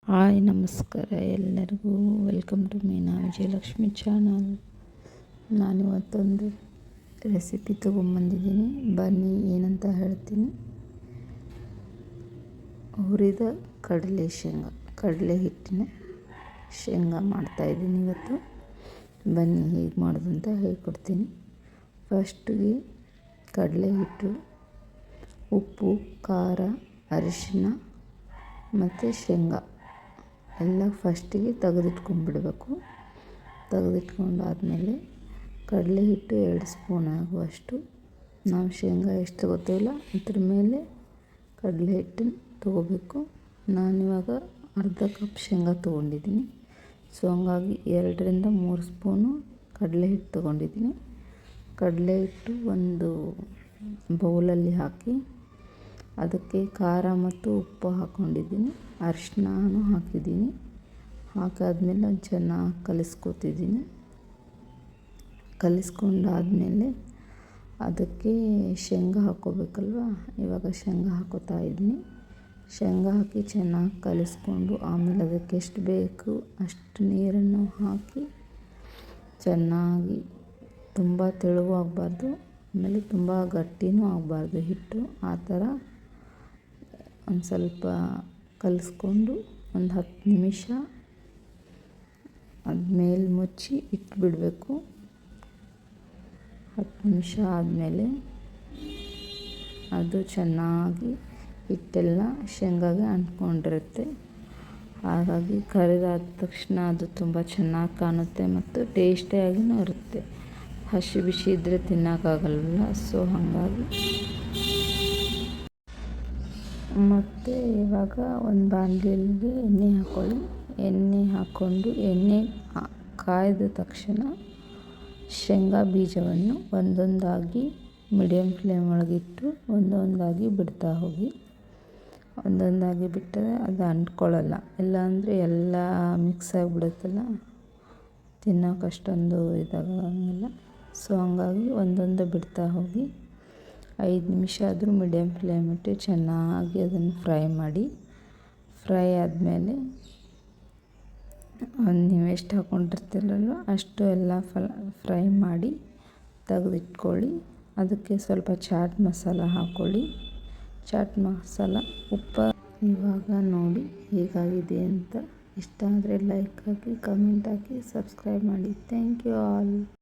Hi ನಮಸ್ಕಾರ ಎಲ್ಲರಿಗೂ. Welcome to Meena Vijayalakshmi channel. ನಾನಿವತ್ತೊಂದು ರೆಸಿಪಿ ತೊಗೊಂಬಂದಿದ್ದೀನಿ, ಬನ್ನಿ ಏನಂತ ಹೇಳ್ತೀನಿ. ಹುರಿದ ಕಡಲೆ ಹಿಟ್ಟಿನ ಶೇಂಗಾ ಮಾಡ್ತಾಯಿದ್ದೀನಿ ಇವತ್ತು. ಬನ್ನಿ ಹೇಗೆ ಮಾಡೋದು ಅಂತ ಹೇಳ್ಕೊಡ್ತೀನಿ. ಫಸ್ಟಿಗೆ ಕಡಲೆ ಹಿಟ್ಟು, ಉಪ್ಪು, ಖಾರ, ಅರಿಶಿನ ಮತ್ತು ಶೇಂಗಾ ಎಲ್ಲ ಫಸ್ಟಿಗೆ ತೆಗೆದಿಟ್ಕೊಂಡ್ಬಿಡಬೇಕು. ತೆಗೆದಿಟ್ಕೊಂಡಾದಮೇಲೆ ಕಡಲೆ ಹಿಟ್ಟು 2 ಸ್ಪೂನ್ ಆಗುವಷ್ಟು, ನಾವು ಶೇಂಗಾ ಎಷ್ಟು ತಗೋತೀವಲ್ಲ ಅದ್ರ ಮೇಲೆ ಕಡಲೆ ಹಿಟ್ಟನ್ನು ತೊಗೋಬೇಕು. ನಾನಿವಾಗ ಅರ್ಧ ಕಪ್ ಶೇಂಗಾ ತೊಗೊಂಡಿದ್ದೀನಿ. ಸೊ ಹಂಗಾಗಿ 2ರಿಂದ 3 ಸ್ಪೂನು ಕಡಲೆ ಹಿಟ್ಟು ತೊಗೊಂಡಿದ್ದೀನಿ. ಕಡಲೆ ಹಿಟ್ಟು ಒಂದು ಬೌಲಲ್ಲಿ ಹಾಕಿ ಅದಕ್ಕೆ ಖಾರ ಮತ್ತು ಉಪ್ಪು ಹಾಕ್ಕೊಂಡಿದ್ದೀನಿ, ಅರಿಶಿನನೂ ಹಾಕಿದ್ದೀನಿ. ಹಾಕಾದ್ಮೇಲೆ ಚೆನ್ನಾಗಿ ಕಲಿಸ್ಕೊತಿದ್ದೀನಿ. ಕಲಿಸ್ಕೊಂಡಾದಮೇಲೆ ಅದಕ್ಕೆ ಶೇಂಗಾ ಹಾಕ್ಕೋಬೇಕಲ್ವ, ಇವಾಗ ಶೇಂಗಾ ಹಾಕ್ಕೋತಾ ಇದ್ದೀನಿ. ಶೇಂಗಾ ಹಾಕಿ ಚೆನ್ನಾಗಿ ಕಲಿಸ್ಕೊಂಡು ಆಮೇಲೆ ಅದಕ್ಕೆ ಎಷ್ಟು ಬೇಕು ಅಷ್ಟು ನೀರನ್ನು ಹಾಕಿ ಚೆನ್ನಾಗಿ, ತುಂಬ ತೆಳುವೂ ಆಗಬಾರ್ದು ಆಮೇಲೆ ತುಂಬ ಗಟ್ಟಿನೂ ಆಗಬಾರ್ದು ಹಿಟ್ಟು. ಆ ಥರ ಒಂದು ಸ್ವಲ್ಪ ಕಲಿಸ್ಕೊಂಡು ಒಂದು 10 ನಿಮಿಷ ಅದ್ಮೇಲೆ ಮುಚ್ಚಿ ಇಟ್ಬಿಡಬೇಕು. 10 ನಿಮಿಷ ಆದಮೇಲೆ ಅದು ಚೆನ್ನಾಗಿ ಹಿಟ್ಟೆಲ್ಲ ಶೇಂಗಾಗೆ ಅಂಟ್ಕೊಂಡಿರುತ್ತೆ. ಹಾಗಾಗಿ ಕರಿದಾದ ತಕ್ಷಣ ಅದು ತುಂಬ ಚೆನ್ನಾಗಿ ಕಾಣುತ್ತೆ ಮತ್ತು ಟೇಸ್ಟಿಯಾಗಿಯೂ ಇರುತ್ತೆ. ಹಸಿ ಬಿಸಿ ಇದ್ದರೆ ತಿನ್ನೋಕ್ಕಾಗಲ್ವಲ್ಲ, ಸೊ ಹಾಗಾಗಿ. ಮತ್ತು ಇವಾಗ ಒಂದು ಬಾಣಲೆಗೆ ಎಣ್ಣೆ ಹಾಕ್ಕೊಳ್ಳಿ. ಎಣ್ಣೆ ಹಾಕ್ಕೊಂಡು ಎಣ್ಣೆ ಕಾಯ್ದ ತಕ್ಷಣ ಶೇಂಗಾ ಬೀಜವನ್ನು ಒಂದೊಂದಾಗಿ ಮೀಡಿಯಮ್ ಫ್ಲೇಮ್ ಒಳಗಿಟ್ಟು ಒಂದೊಂದಾಗಿ ಬಿಡ್ತಾ ಹೋಗಿ. ಒಂದೊಂದಾಗಿ ಬಿಟ್ಟರೆ ಅದು ಅಂಟ್ಕೊಳ್ಳಲ್ಲ, ಇಲ್ಲಾಂದರೆ ಎಲ್ಲ ಮಿಕ್ಸ್ ಆಗಿಬಿಡುತ್ತಲ್ಲ, ತಿನ್ನೋಕೆ ಅಷ್ಟೊಂದು ಇದಾಗಂಗಿಲ್ಲ. ಸೊ ಹಂಗಾಗಿ ಒಂದೊಂದು ಬಿಡ್ತಾ ಹೋಗಿ 5 ನಿಮಿಷ ಆದರೂ ಮೀಡಿಯಮ್ ಫ್ಲೇಮ್ ಇಟ್ಟು ಚೆನ್ನಾಗಿ ಅದನ್ನು ಫ್ರೈ ಮಾಡಿ. ಫ್ರೈ ಆದಮೇಲೆ ನೀವು ಎಷ್ಟು ಹಾಕ್ಕೊಂಡಿರ್ತೀರಲ್ವ ಅಷ್ಟು ಎಲ್ಲ ಫ್ರೈ ಮಾಡಿ ತೆಗೆದಿಟ್ಕೊಳ್ಳಿ. ಅದಕ್ಕೆ ಸ್ವಲ್ಪ ಚಾಟ್ ಮಸಾಲ ಹಾಕ್ಕೊಳ್ಳಿ. ಚಾಟ್ ಮಸಾಲ, ಉಪ್ಪು. ಇವಾಗ ನೋಡಿ ಹೇಗಾಗಿದೆ ಅಂತ. ಇಷ್ಟ ಆದರೆ ಲೈಕ್ ಹಾಕಿ, ಕಮೆಂಟ್ ಹಾಕಿ, ಸಬ್ಸ್ಕ್ರೈಬ್ ಮಾಡಿ. Thank you all.